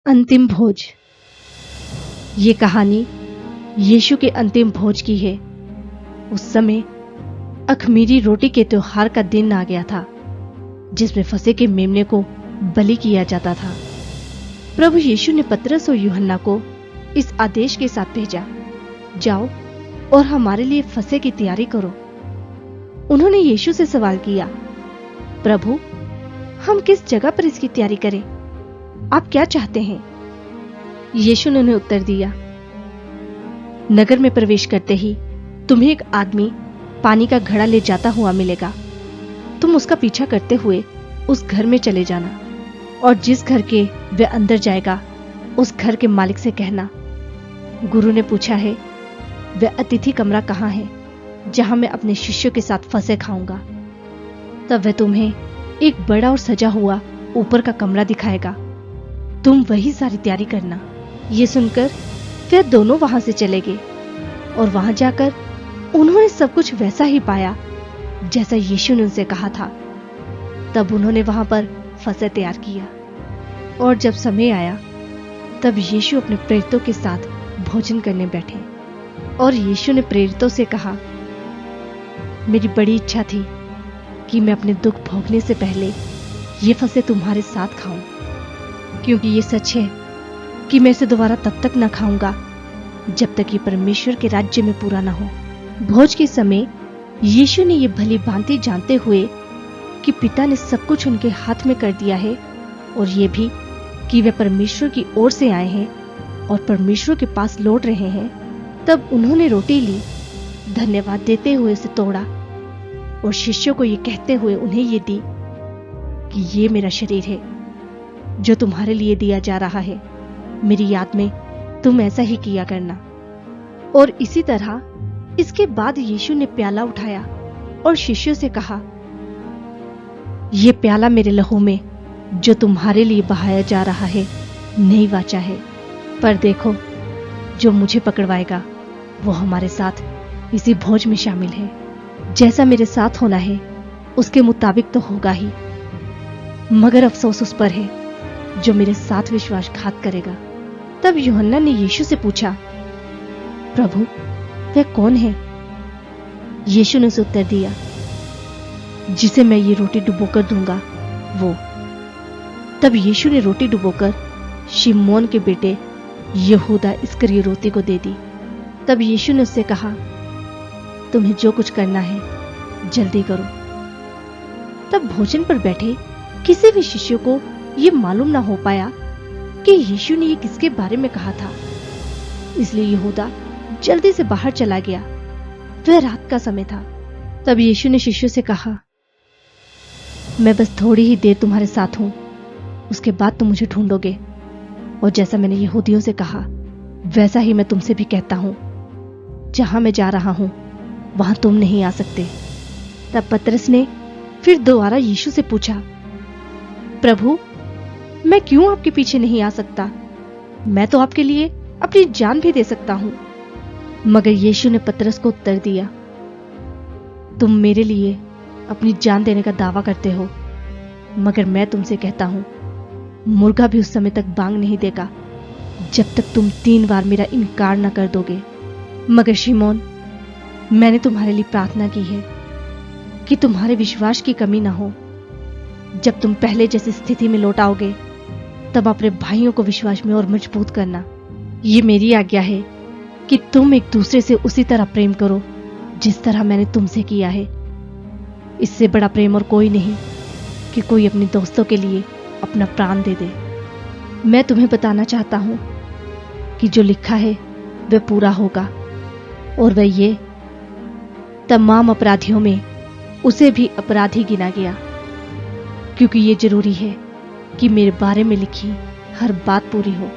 अंतिम भोज। ये कहानी यीशु के अंतिम भोज की है। उस समय अख़मीरी रोटी के त्योहार का दिन आ गया था, जिसमें फसह के मेमने को बलि किया जाता था। प्रभु यीशु ने पतरस और यूहन्ना को इस आदेश के साथ भेजा, जाओ और हमारे लिए फसह की तैयारी करो। उन्होंने यीशु से सवाल किया, प्रभु, हम किस जगह पर इसकी तैयारी करें? आप क्या चाहते हैं? यीशु ने उन्हें उत्तर दिया, नगर में प्रवेश करते ही तुम्हें एक आदमी पानी का घड़ा ले जाता हुआ मिलेगा। तुम उसका पीछा करते हुए उस घर में चले जाना, और जिस घर के वह अंदर जाएगा उस घर के मालिक से कहना, गुरु ने पूछा है, वह अतिथि कमरा कहाँ है जहां मैं अपने शिष्यों के साथ फसह खाऊंगा। तब वह तुम्हें एक बड़ा और सजा हुआ ऊपर का कमरा दिखाएगा। तुम वही सारी तैयारी करना। ये सुनकर वे दोनों वहां से चले गए, और वहां जाकर उन्होंने सब कुछ वैसा ही पाया जैसा यीशु ने उनसे कहा था। तब उन्होंने वहां पर फसह तैयार किया, और जब समय आया तब यीशु अपने प्रेरितों के साथ भोजन करने बैठे। और यीशु ने प्रेरितों से कहा, मेरी बड़ी इच्छा थी कि मैं अपने दुख भोगने से पहले ये फसह तुम्हारे साथ खाऊं, क्योंकि ये सच है कि मैं इसे दोबारा तब तक न खाऊंगा जब तक ये परमेश्वर के राज्य में पूरा न हो। भोज के समय यीशु ने ये भली भांति जानते हुए कि पिता ने सब कुछ उनके हाथ में कर दिया है, और ये भी कि वे परमेश्वर की ओर से आए हैं और परमेश्वर के पास लौट रहे हैं, तब उन्होंने रोटी ली, धन्यवाद देते हुए उसे तोड़ा और शिष्यों को ये कहते हुए उन्हें ये दी कि ये मेरा शरीर है जो तुम्हारे लिए दिया जा रहा है। मेरी याद में तुम ऐसा ही किया करना। और इसी तरह इसके बाद यीशु ने प्याला उठाया और शिष्यों से कहा, यह प्याला मेरे लहू में जो तुम्हारे लिए बहाया जा रहा है नई वाचा है। पर देखो, जो मुझे पकड़वाएगा वो हमारे साथ इसी भोज में शामिल है। जैसा मेरे साथ होना है उसके मुताबिक तो होगा ही, मगर अफसोस उस पर है जो मेरे साथ विश्वासघात करेगा। तब यूहन्ना ने यीशु से पूछा, प्रभु, वह कौन है? यीशु ने उसे उत्तर दिया, जिसे मैं ये रोटी डुबोकर दूंगा वो। तब यीशु ने रोटी डुबोकर शिमोन के बेटे यहूदा इस्करियोती को दे दी। तब यीशु ने उससे कहा, तुम्हें जो कुछ करना है जल्दी करो। तब भोजन पर बैठे किसी भी शिष्य को यह मालूम ना हो पाया कि यीशु ने ये किसके बारे में कहा था, इसलिए यहूदा जल्दी से बाहर चला गया। वह रात का समय था। तब यीशु ने शिष्यों से कहा, मैं बस थोड़ी ही देर तुम्हारे साथ हूं, उसके बाद तुम मुझे ढूंढोगे, और जैसा मैंने यहूदियों से कहा वैसा ही मैं तुमसे भी कहता हूं, जहां मैं जा रहा हूं वहां तुम नहीं आ सकते। तब पतरस ने फिर दोबारा यीशु से पूछा, प्रभु, मैं क्यों आपके पीछे नहीं आ सकता? मैं तो आपके लिए अपनी जान भी दे सकता हूं। मगर यीशु ने पतरस को उत्तर दिया, तुम मेरे लिए अपनी जान देने का दावा करते हो, मगर मैं तुमसे कहता हूं, मुर्गा भी उस समय तक बांग नहीं देगा जब तक तुम 3 बार मेरा इनकार न कर दोगे। मगर शिमोन, मैंने तुम्हारे लिए प्रार्थना की है कि तुम्हारे विश्वास की कमी ना हो। जब तुम पहले जैसी स्थिति में लौट आओगे तब अपने भाइयों को विश्वास में और मजबूत करना। ये मेरी आज्ञा है कि तुम एक दूसरे से उसी तरह प्रेम करो जिस तरह मैंने तुमसे किया है। इससे बड़ा प्रेम और कोई नहीं कि कोई अपने दोस्तों के लिए अपना प्राण दे दे। मैं तुम्हें बताना चाहता हूं कि जो लिखा है वह पूरा होगा, और वह ये, तमाम अपराधियों में उसे भी अपराधी गिना गया, क्योंकि ये जरूरी है कि मेरे बारे में लिखी हर बात पूरी हो।